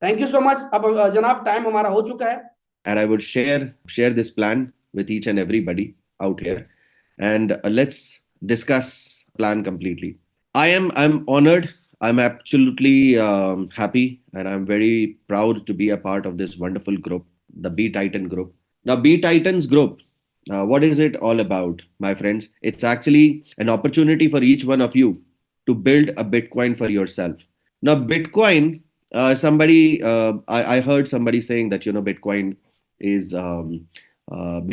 Thank you so much. अब जनाब time हमारा हो चुका है। And I would share this plan with each and everybody out here, and let's discuss plan completely. I'm honored. I'm absolutely happy, and I'm very proud to be a part of this wonderful group, the B Titan group. Now, B Titans group. What is it all about, my friends? It's actually an opportunity for each one of you to build a Bitcoin for yourself. Now, Bitcoin, I heard somebody saying that, is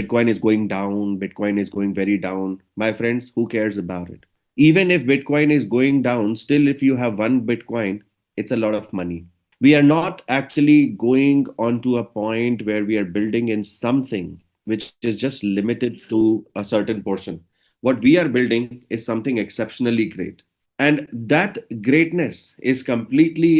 Bitcoin is going down, Bitcoin is going very down. My friends, who cares about it? Even if Bitcoin is going down, still, if you have one Bitcoin, it's a lot of money. We are not actually going on to a point where we are building in something which is just limited to a certain portion. What we are building is something exceptionally great. And that greatness is completely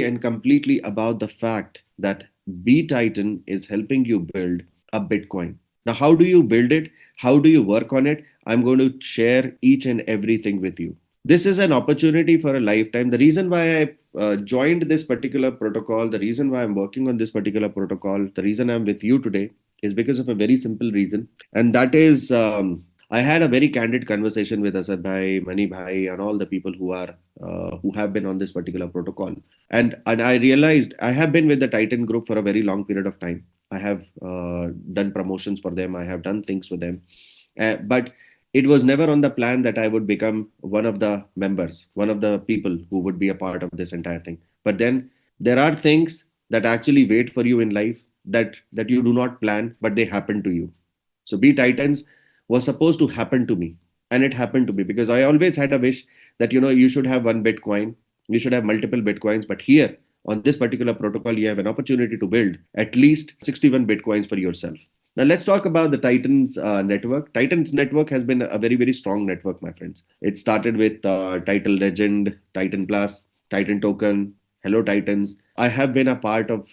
about the fact that B Titan is helping you build a Bitcoin. Now, how do you build it? How do you work on it? I'm going to share each and everything with you. This is an opportunity for a lifetime. The reason why I joined this particular protocol, the reason why I'm working on this particular protocol, the reason I'm with you today is because of a very simple reason. And that is, I had a very candid conversation with Asad Bhai, Mani Bhai, and all the people who have been on this particular protocol. And I realized I have been with the Titan group for a very long period of time. I have done promotions for them. I have done things for them. But it was never on the plan that I would become one of the members, one of the people who would be a part of this entire thing. But then there are things that actually wait for you in life that you do not plan, but they happen to you. So Be Titans was supposed to happen to me, and it happened to me because I always had a wish that you should have one Bitcoin, you should have multiple Bitcoins, but here on this particular protocol, you have an opportunity to build at least 61 Bitcoins for yourself. Now let's talk about the Titans network. Titans network has been a very strong network, my friends. It started with Title Legend, Titan Plus, Titan Token, Hello Titans. I have been a part of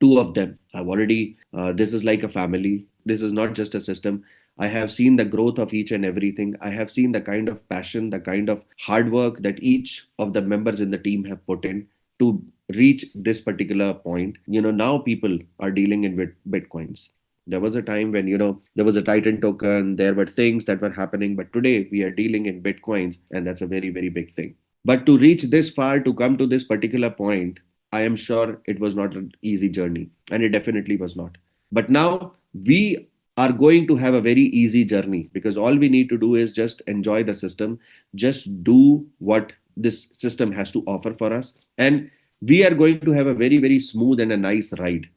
two of them. I've already. This is like a family. This is not just a system. I have seen the growth of each and everything. I have seen the kind of passion, the kind of hard work that each of the members in the team have put in to reach this particular point. Now people are dealing in with Bitcoins. There was a time when, there was a Titan token, there were things that were happening, but today we are dealing in Bitcoins, and that's a very big thing. But to reach this far, to come to this particular point, I am sure it was not an easy journey, and it definitely was not. But now we are going to have a very easy journey because all we need to do is just enjoy the system, just do what this system has to offer for us. And we are going to have a very smooth and a nice ride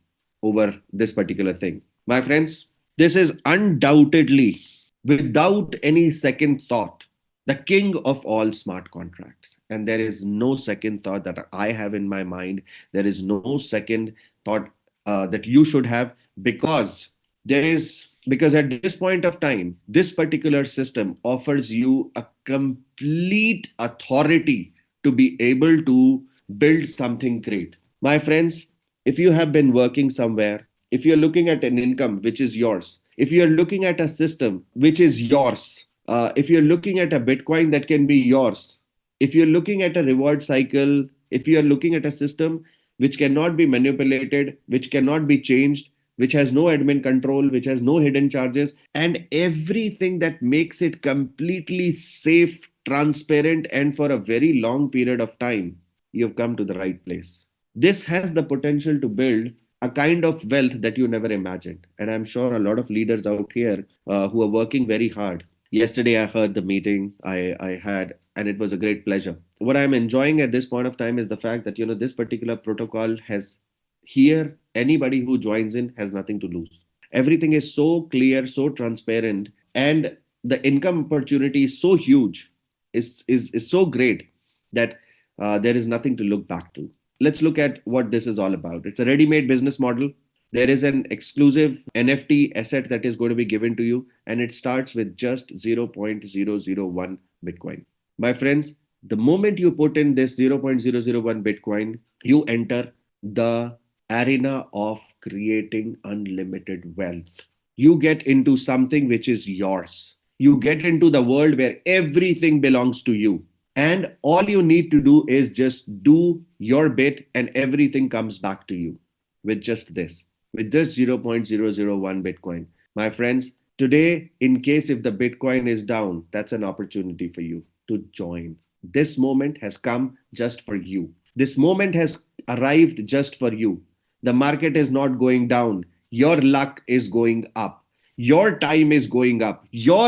over this particular thing. My friends, this is undoubtedly, without any second thought, the king of all smart contracts. And there is no second thought that I have in my mind. There is no second thought that you should have because at this point of time, this particular system offers you a complete authority to be able to build something great. My friends, if you have been working somewhere, if you're looking at an income which is yours, if you're looking at a system which is yours, if you're looking at a Bitcoin that can be yours, if you're looking at a reward cycle, if you're looking at a system which cannot be manipulated, which cannot be changed, which has no admin control, which has no hidden charges, and everything that makes it completely safe, transparent, and for a very long period of time, you've come to the right place. This has the potential to build a kind of wealth that you never imagined. And I'm sure a lot of leaders out here who are working very hard. Yesterday, I heard the meeting I had, and it was a great pleasure. What I'm enjoying at this point of time is the fact that, this particular protocol has here, anybody who joins in has nothing to lose. Everything is so clear, so transparent, and the income opportunity is so huge, is so great that there is nothing to look back to. Let's look at what this is all about. It's a ready-made business model. There is an exclusive NFT asset that is going to be given to you, and it starts with just 0.001 Bitcoin. My friends, the moment you put in this 0.001 Bitcoin, you enter the arena of creating unlimited wealth. You get into something which is yours. You get into the world where everything belongs to you. And all you need to do is just do your bit and everything comes back to you with just this, with just 0.001 Bitcoin. My friends, today, in case if the Bitcoin is down, that's an opportunity for you to join. This moment has come just for you. This moment has arrived just for you. The market is not going down. Your luck is going up. Your time is going up. You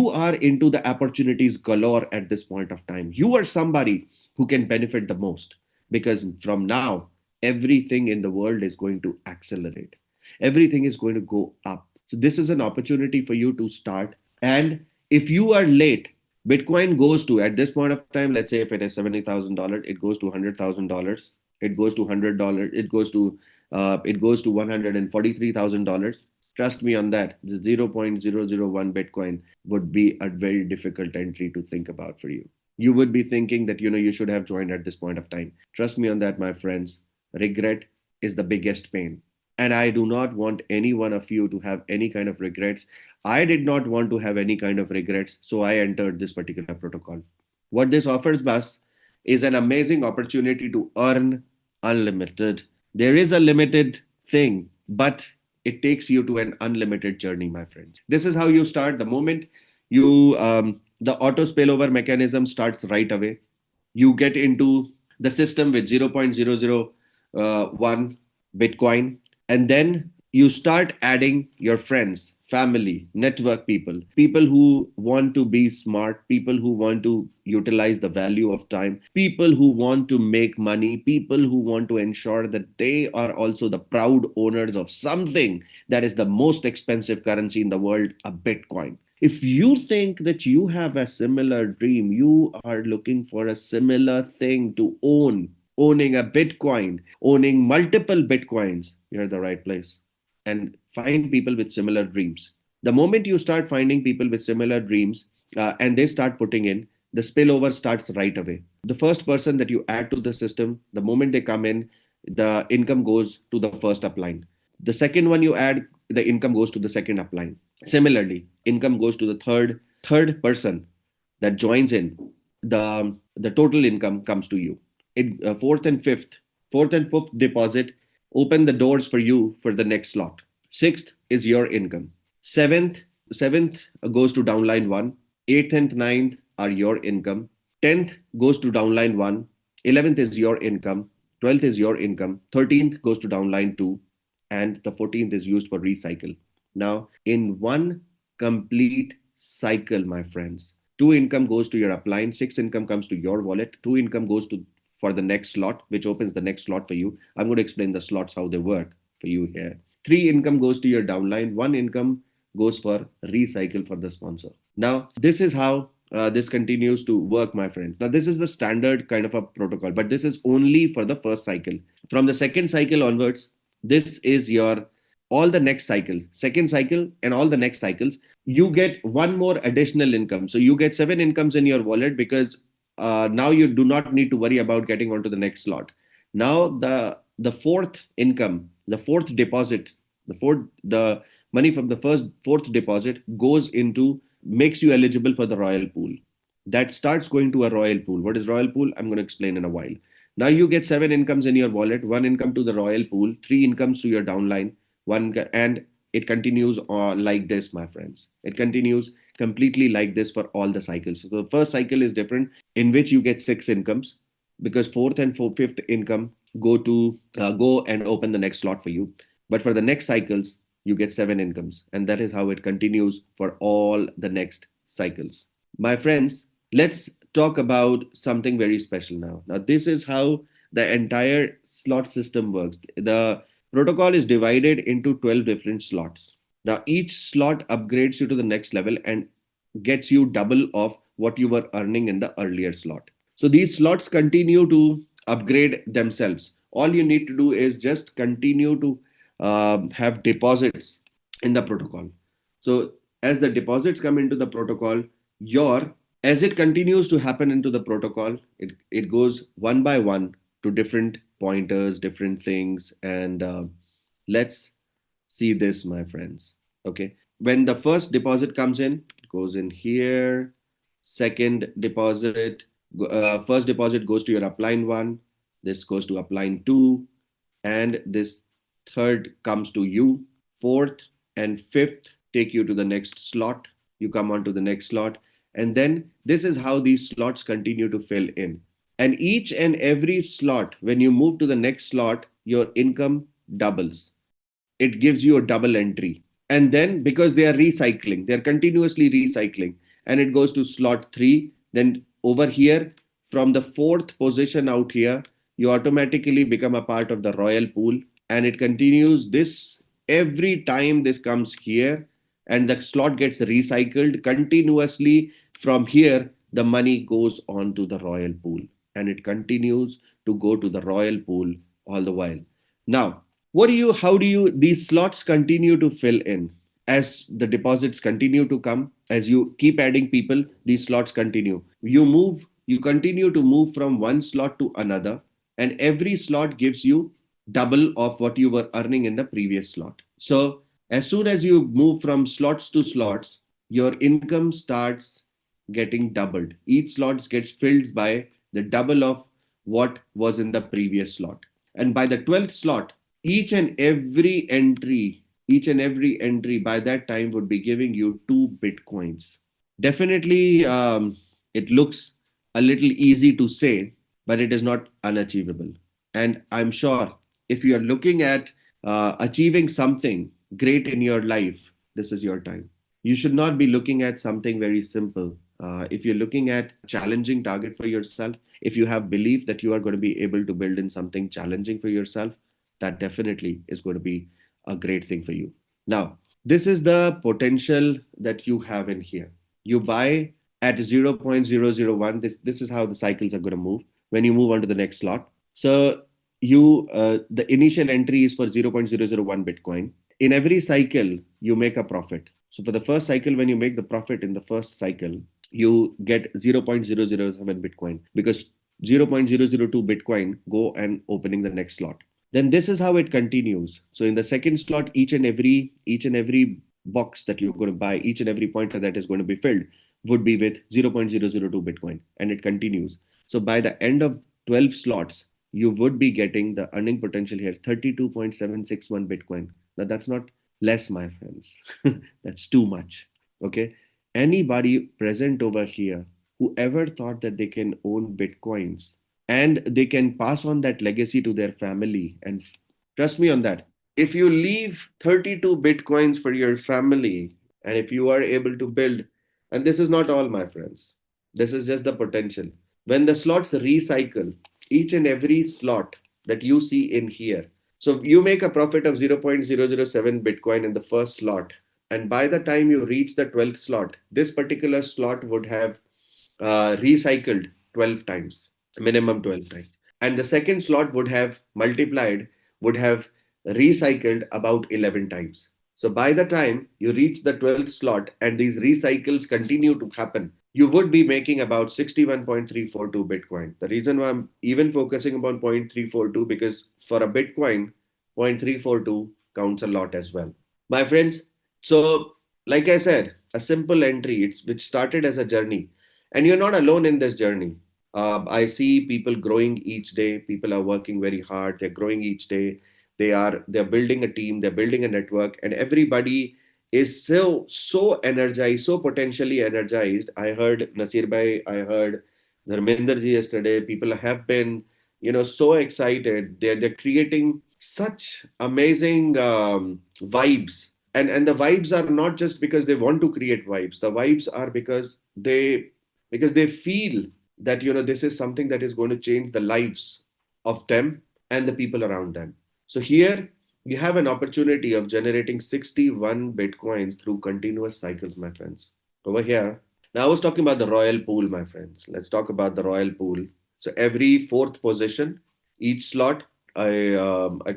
are into the opportunities galore at this point of time. You are somebody who can benefit the most because from now, everything in the world is going to accelerate. Everything is going to go up. So, this is an opportunity for you to start. And if you are late, Bitcoin goes to, at this point of time, let's say if it is $70,000, it goes to $100,000. It goes to $100. It goes to $143,000. Trust me on that. The 0.001 Bitcoin would be a very difficult entry to think about for you. You would be thinking that you should have joined at this point of time. Trust me on that, my friends. Regret is the biggest pain. And I do not want any one of you to have any kind of regrets. I did not want to have any kind of regrets, so I entered this particular protocol. What this offers us is an amazing opportunity to earn unlimited. There is a limited thing, but it takes you to an unlimited journey, my friends. This is how you start. The moment the auto spillover mechanism starts right away, you get into the system with 0.001 Bitcoin, and then you start adding your friends, family, network people who want to be smart, people who want to utilize the value of time, people who want to make money, people who want to ensure that they are also the proud owners of something that is the most expensive currency in the world, a Bitcoin. If you think that you have a similar dream, you are looking for a similar thing to owning a Bitcoin, owning multiple Bitcoins, you're at the right place. And find people with similar dreams. The moment you start finding people with similar dreams and they start putting in, the spillover starts right away. The first person that you add to the system, the moment they come in, the income goes to the first upline. The second one you add, the income goes to the second upline. Similarly, income goes to the third person that joins in. The total income comes to you. Fourth and fifth deposit open the doors for you for the next slot. Sixth is your income. Seventh goes to downline one. Eighth and ninth are your income. 10th goes to downline one. 11th is your income. 12th is your income. 13th goes to downline two. And the 14th is used for recycle. Now, in one complete cycle, my friends, 2 income goes to your upline, 6 income comes to your wallet, 2 income goes to for the next slot, which opens the next slot for you. I'm going to explain the slots, how they work for you here. 3 income goes to your downline, 1 income goes for recycle for the sponsor. Now, this is how this continues to work, my friends. Now, this is the standard kind of a protocol, but this is only for the first cycle. From the second cycle onwards, this is your all the next cycle, second cycle and all the next cycles, you get one more additional income. So you get 7 incomes in your wallet because now you do not need to worry about getting onto the next slot. Now the fourth income, the fourth deposit, the money from the fourth deposit goes into, makes you eligible for the royal pool. That starts going to a royal pool. What is royal pool? I'm going to explain in a while. Now you get 7 incomes in your wallet, 1 income to the royal pool, 3 incomes to your downline, and it continues like this, my friends. It continues completely like this for all the cycles. So the first cycle is different, in which you get 6 incomes, because fourth and fifth income go and open the next slot for you. But for the next cycles, you get 7 incomes, and that is how it continues for all the next cycles. My friends, let's talk about something very special now. Now, this is how the entire slot system works. The protocol is divided into 12 different slots. Now, each slot upgrades you to the next level and gets you double of what you were earning in the earlier slot. So these slots continue to upgrade themselves. All you need to do is just continue to have deposits in the protocol. So as the deposits come into the protocol, as it continues to happen into the protocol, it goes one by one to different pointers, different things. And let's see this, my friends. Okay. When the first deposit comes in, it goes in here. Second deposit First deposit goes to your upline 1, this goes to upline 2, and this third comes to you. Fourth and fifth take you to the next slot. You come on to the next slot. And then this is how these slots continue to fill in. And each and every slot, when you move to the next slot, your income doubles. It gives you a double entry. And then because they are recycling, they're continuously recycling, and it goes to slot 3. Then over here, from the fourth position out here, you automatically become a part of the royal pool, and it continues this every time this comes here, and the slot gets recycled continuously. From here, the money goes on to the royal pool, and it continues to go to the royal pool all the while. Now, how do you these slots continue to fill in as the deposits continue to come? As you keep adding people, these slots continue. You continue to move from one slot to another, and every slot gives you double of what you were earning in the previous slot. So as soon as you move from slots to slots, your income starts getting doubled. Each slot gets filled by the double of what was in the previous slot. And by the 12th slot, each and every entry by that time would be giving you 2 Bitcoins. Definitely, it looks a little easy to say, but it is not unachievable. And I'm sure if you are looking at achieving something great in your life, this is your time. You should not be looking at something very simple. If you're looking at a challenging target for yourself, if you have belief that you are going to be able to build in something challenging for yourself, that definitely is going to be a great thing for you. Now, this is the potential that you have in here. You buy at 0.001. This is how the cycles are going to move when you move on to the next slot. So the initial entry is for 0.001 Bitcoin. In every cycle, you make a profit. So for the first cycle, when you make the profit in the first cycle, you get 0.007 Bitcoin, because 0.002 Bitcoin go and opening the next slot. Then this is how it continues. So in the second slot, each and every box that you're going to buy, each and every pointer that is going to be filled would be with 0.002 Bitcoin, and it continues. So by the end of 12 slots, you would be getting the earning potential here, 32.761 Bitcoin. Now that's not less, my friends. That's too much. Okay. Anybody present over here who ever thought that they can own Bitcoins and they can pass on that legacy to their family, and trust me on that, if you leave 32 Bitcoins for your family, and if you are able to build, and this is not all, my friends, this is just the potential. When the slots recycle, each and every slot that you see in here, so you make a profit of 0.007 Bitcoin in the first slot. And by the time you reach the 12th slot, this particular slot would have recycled 12 times, minimum 12 times. And the second slot would have recycled about 11 times. So by the time you reach the 12th slot and these recycles continue to happen, you would be making about 61.342 Bitcoin. The reason why I'm even focusing upon 0.342, because for a Bitcoin, 0.342 counts a lot as well. My friends, so like I said, a simple entry, which started as a journey. And you're not alone in this journey. I see people growing each day. People are working very hard. They're growing each day. They're building a team. They're building a network, and everybody is so energized, so potentially energized. I heard Naseer bhai, I heard Dharmender ji yesterday. People have been, so excited. They're creating such amazing vibes, and the vibes are not just because they want to create vibes. The vibes are because they feel that this is something that is going to change the lives of them and the people around them. So here you have an opportunity of generating 61 Bitcoins through continuous cycles, my friends. Over here, now I was talking about the royal pool, my friends. Let's talk about the royal pool. So every fourth position, each slot, I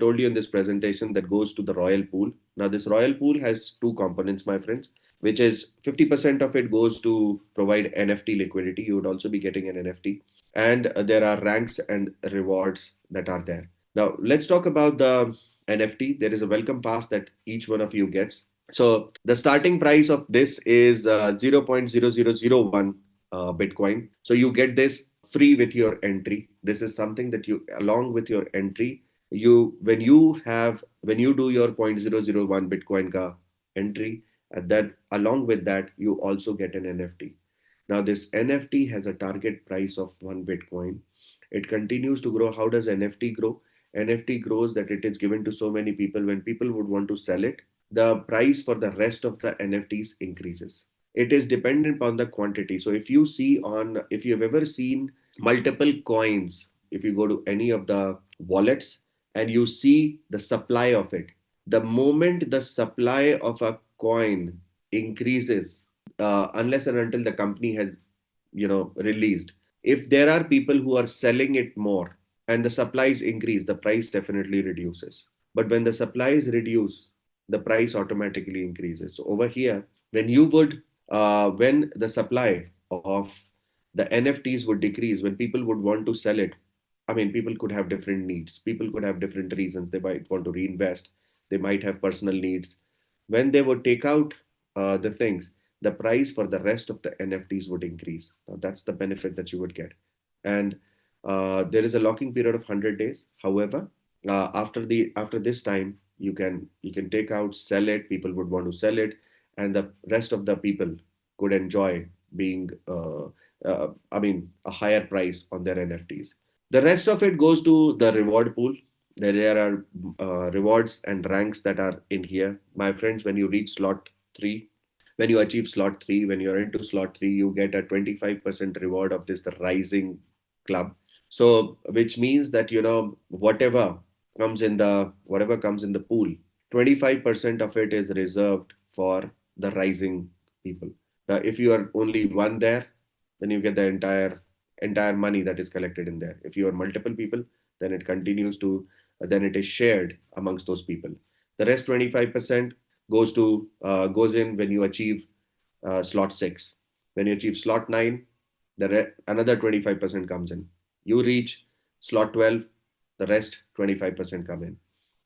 told you in this presentation, that goes to the royal pool. Now this royal pool has 2 components, my friends, which is 50% of it goes to provide NFT liquidity. You would also be getting an NFT, and there are ranks and rewards that are there. Now let's talk about the NFT. There is a welcome pass that each one of you gets. So the starting price of this is 0.0001 Bitcoin. So you get this free with your entry. This is something that you, along with your entry, when you do your 0.001 Bitcoin ka entry, and then along with that, you also get an NFT. Now, this NFT has a target price of 1 Bitcoin. It continues to grow. How does NFT grow? NFT grows that it is given to so many people. When people would want to sell it, the price for the rest of the NFTs increases. It is dependent upon the quantity. So if you have ever seen multiple coins, if you go to any of the wallets and you see the supply of it, the moment the supply of a coin increases, unless and until the company has released, if there are people who are selling it more and the supplies increase, the price definitely reduces. But when the supplies reduce, the price automatically increases. So over here, when the supply of the NFTs would decrease, when people would want to sell it, I mean, people could have different needs. People could have different reasons. They might want to reinvest. They might have personal needs. When they would take out the things, the price for the rest of the NFTs would increase. Now, that's the benefit that you would get. And there is a locking period of 100 days. However, after this time, you can take out, sell it. People would want to sell it, and the rest of the people could enjoy being, a higher price on their NFTs. The rest of it goes to the reward pool. There are rewards and ranks that are in here. My friends, when you reach slot 3, when you achieve slot 3, when you're into slot 3, you get a 25% reward of this, the rising club. So, which means that, whatever comes in the pool, 25% of it is reserved for the rising people. Now, if you are only one there, then you get the entire money that is collected in there. If you are multiple people, then then it is shared amongst those people. The rest 25% goes in when you achieve slot 6. When you achieve slot 9, another 25% comes in. You reach slot 12, the rest 25% come in.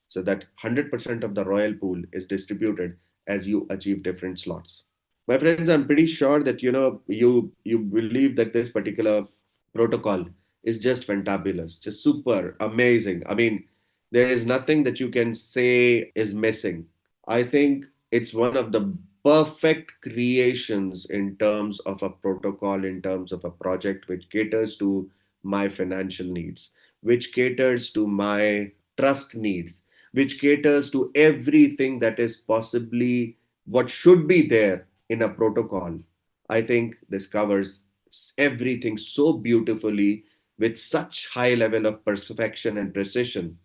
So that 100% of the royal pool is distributed as you achieve different slots. My friends, I'm pretty sure that you believe that this particular protocol is just fantabulous, just super amazing. I mean, there is nothing that you can say is missing. I think it's one of the perfect creations in terms of a protocol, in terms of a project which caters to my financial needs, which caters to my trust needs, which caters to everything that is possibly what should be there in a protocol. I think this covers everything so beautifully with such high level of perfection and precision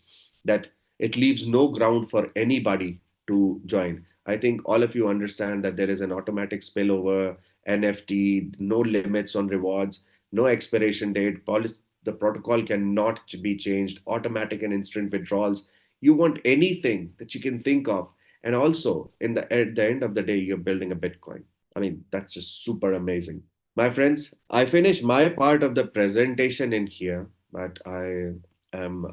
that it leaves no ground for anybody to join. I think all of you understand that there is an automatic spillover, NFT, no limits on rewards, no expiration date. The protocol cannot be changed, automatic and instant withdrawals. You want anything that you can think of. And also, at the end of the day, you're building a Bitcoin. I mean, that's just super amazing. My friends, I finished my part of the presentation in here, but I am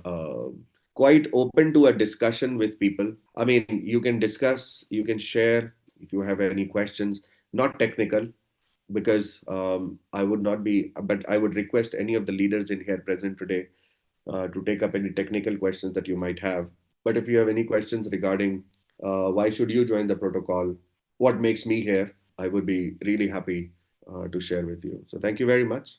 quite open to a discussion with people. I mean, you can discuss, you can share if you have any questions, not technical, because I would not be, but I would request any of the leaders in here present today to take up any technical questions that you might have. But if you have any questions regarding why should you join the protocol, what makes me here, I would be really happy to share with you. So thank you very much.